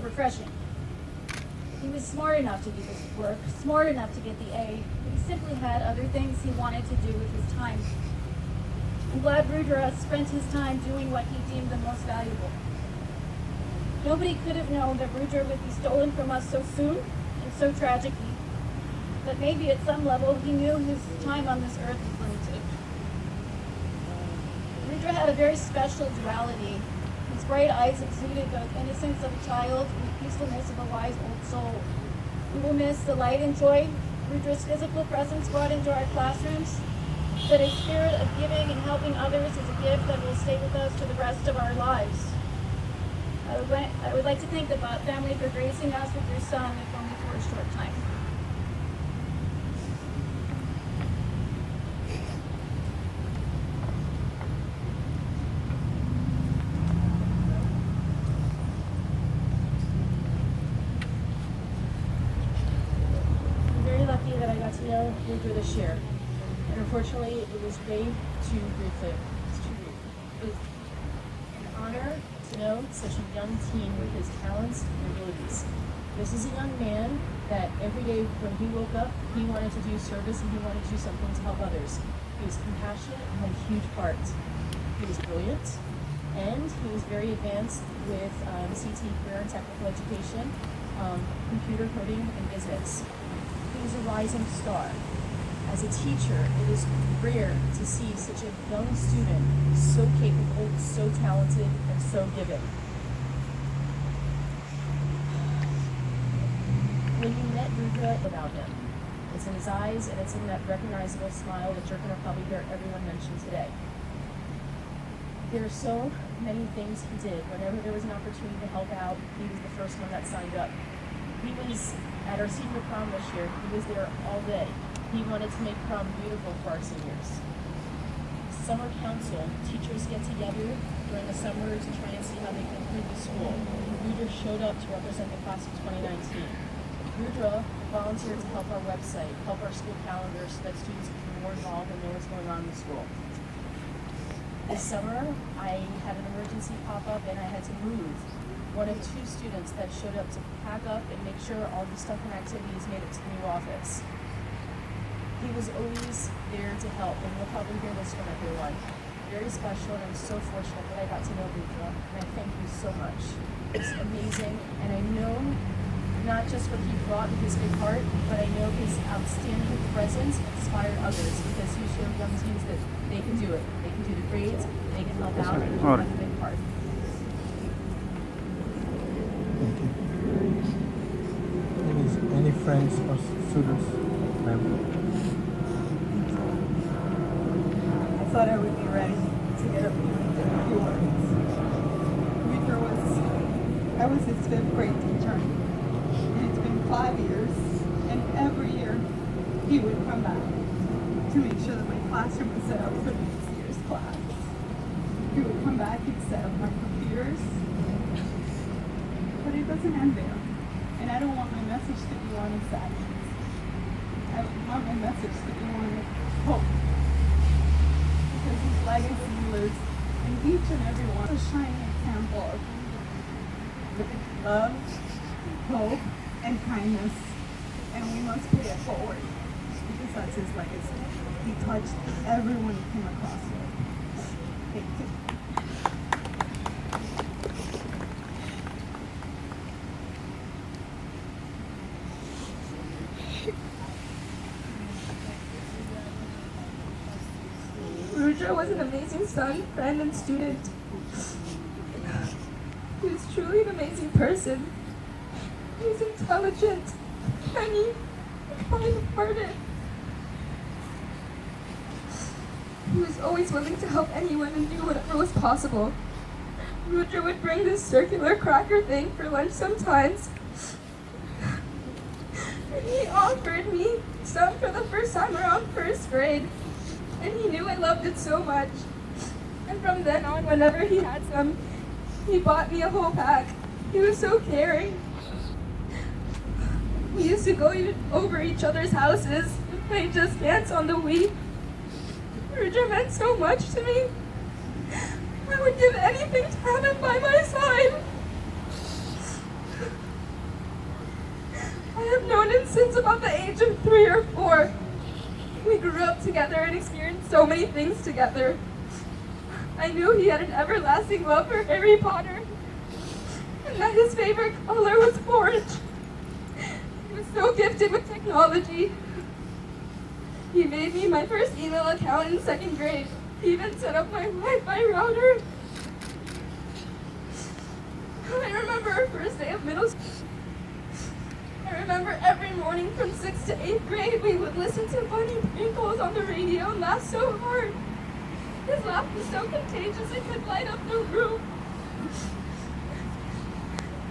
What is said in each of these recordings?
of refreshing. He was smart enough to do this work, smart enough to get the A, but he simply had other things he wanted to do with his time. I'm glad Rudra spent his time doing what he deemed the most valuable. Nobody could have known that Rudra would be stolen from us so soon and so tragically. But maybe at some level he knew his time on this earth was limited. Rudra had a very special duality. His bright eyes exuded both innocence of a child and the peacefulness of a wise old soul. We will miss the light and joy Rudra's physical presence brought into our classrooms, but his spirit of giving and helping others is a gift that will stay with us for the rest of our lives. I would like to thank the Bhatt family for gracing us with your son, if only for a short time. I'm very lucky that I got to know Rudra this year, and unfortunately it was way too briefly. It was an honor to know such a young teen with his talents and abilities. This is a young man that every day when he woke up, he wanted to do service and he wanted to do something to help others. He was compassionate and had a huge heart. He was brilliant, and he was very advanced with CT, career and technical education, computer coding, and business. He was a rising star. As a teacher, it is rare to see such a young student so capable, so talented, and so giving. When you met Rudra, about him. It's in his eyes, and it's in that recognizable smile that you're going to probably hear everyone mention today. There are so many things he did. Whenever there was an opportunity to help out, he was the first one that signed up. He was at our senior prom this year. He was there all day. He wanted to make prom beautiful for our seniors. Summer council, teachers get together during the summer to try and see how they can improve the school. Rudra showed up to represent the class of 2019. Rudra volunteered to help our website, help our school calendar so that students can be more involved and know what's going on in the school. This summer, I had an emergency pop up and I had to move one of two students that showed up to pack up and make sure all the stuff and activities made it to the new office. He was always there to help, and you'll probably hear this from everyone. Very special, and I'm so fortunate that I got to know Rudra, and I thank you so much. It's amazing, and I know not just what he brought with his big heart, but I know his outstanding presence inspired others because he showed young teens that they can do it. They can do the grades, they can help out, and they can have a big part. Thank you. Any friends or students? I thought I would be ready to get up and say a few words. I was his 5th grade teacher, and it's been 5 years, and every year he would come back to make sure that my classroom was set up for the next year's class. He would come back, he'd set up my computers, but it doesn't end there. And I don't want my message to be one of sadness. I want my message to be one of hope. Because his legacy lives in each and every one. A shining example of love, hope, and kindness. And we must pay it forward. Because that's his legacy. He touched everyone he came across with. Thank you. Rudra was an amazing son, friend, and student. He was truly an amazing person. He was intelligent, funny, kind-hearted. He was always willing to help anyone and do whatever was possible. Rudra would bring this circular cracker thing for lunch sometimes. And he offered me some for the first time around 1st grade. And he knew I loved it so much. And from then on, whenever he had some, he bought me a whole pack. He was so caring. We used to go over each other's houses and play Just Dance on the Wii. Rudra meant so much to me. I would give anything to have him by my side. about the age of 3 or 4. We grew up together and experienced so many things together. I knew he had an everlasting love for Harry Potter, and that his favorite color was orange. He was so gifted with technology. He made me my first email account in 2nd grade. He even set up my Wi-Fi router. I remember our first day of middle school. I remember every morning from 6th to 8th grade, we would listen to Bunny Prinkles on the radio and laugh so hard. His laugh was so contagious it could light up the room.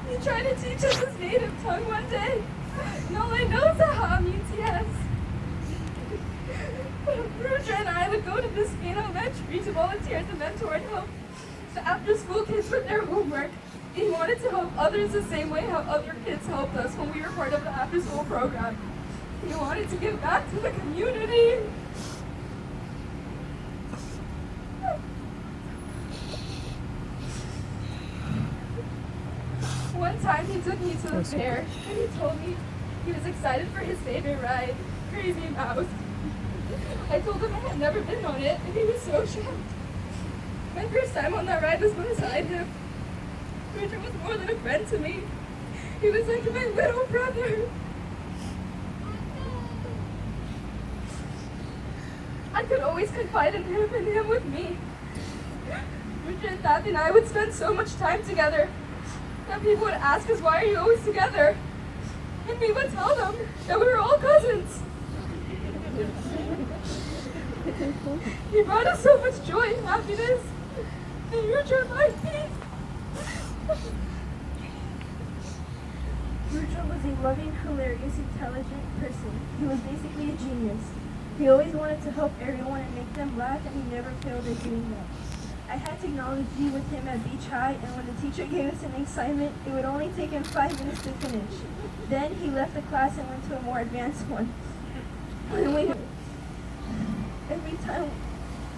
He tried to teach us his native tongue one day, and all I know is aha means yes. Rudra and I would go to the Spain Elementary to volunteer as a mentor and help the after-school kids with their homework. He wanted to help others the same way how other kids helped us when we were part of the after-school program. He wanted to give back to the community. One time he took me to the fair and he told me he was excited for his favorite ride, Crazy Mouse. I told him I had never been on it and he was so shocked. My first time on that ride was beside him. Rudra was more than a friend to me. He was like my little brother. I could always confide in him and him with me. Rudra and Bhatt and I would spend so much time together that people would ask us, why are you always together? And we would tell them that we were all cousins. He brought us so much joy and happiness. And Rudra liked me. Rudra was a loving, hilarious, intelligent person. He was basically a genius. He always wanted to help everyone and make them laugh, and he never failed at doing that. I had technology with him at Beach High, and when the teacher gave us an assignment, it would only take him 5 minutes to finish. Then he left the class and went to a more advanced one.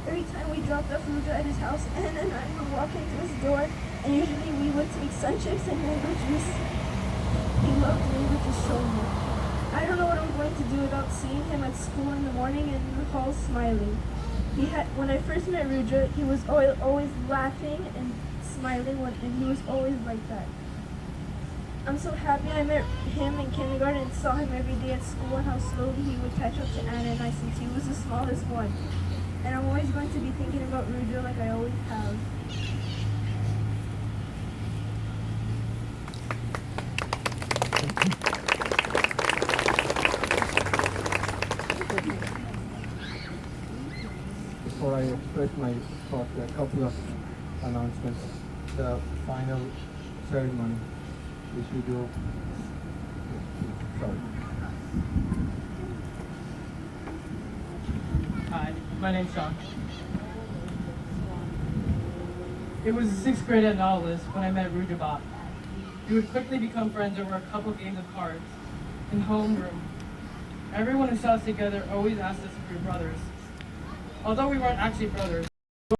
Every time we dropped off Rudra at his house, Anna and I would walk into his door, and usually we would take sun chips and mango juice. He loved languages so much. I don't know what I'm going to do without seeing him at school in the morning and in the hall smiling. When I first met Rudra, he was always laughing and smiling, and he was always like that. I'm so happy I met him in kindergarten and saw him every day at school and how slowly he would catch up to Anna and I since he was the smallest one. And I'm always going to be thinking about Rudra like I always have. Before I express my thoughts, a couple of announcements. The final ceremony, which we do. Sorry. Hi, my name's Sean. It was the 6th grade at Nautilus when I met Rudra Bhatt. We would quickly become friends over a couple games of cards in homeroom. Everyone who saw us together always asked us if we were brothers. Although we weren't actually brothers,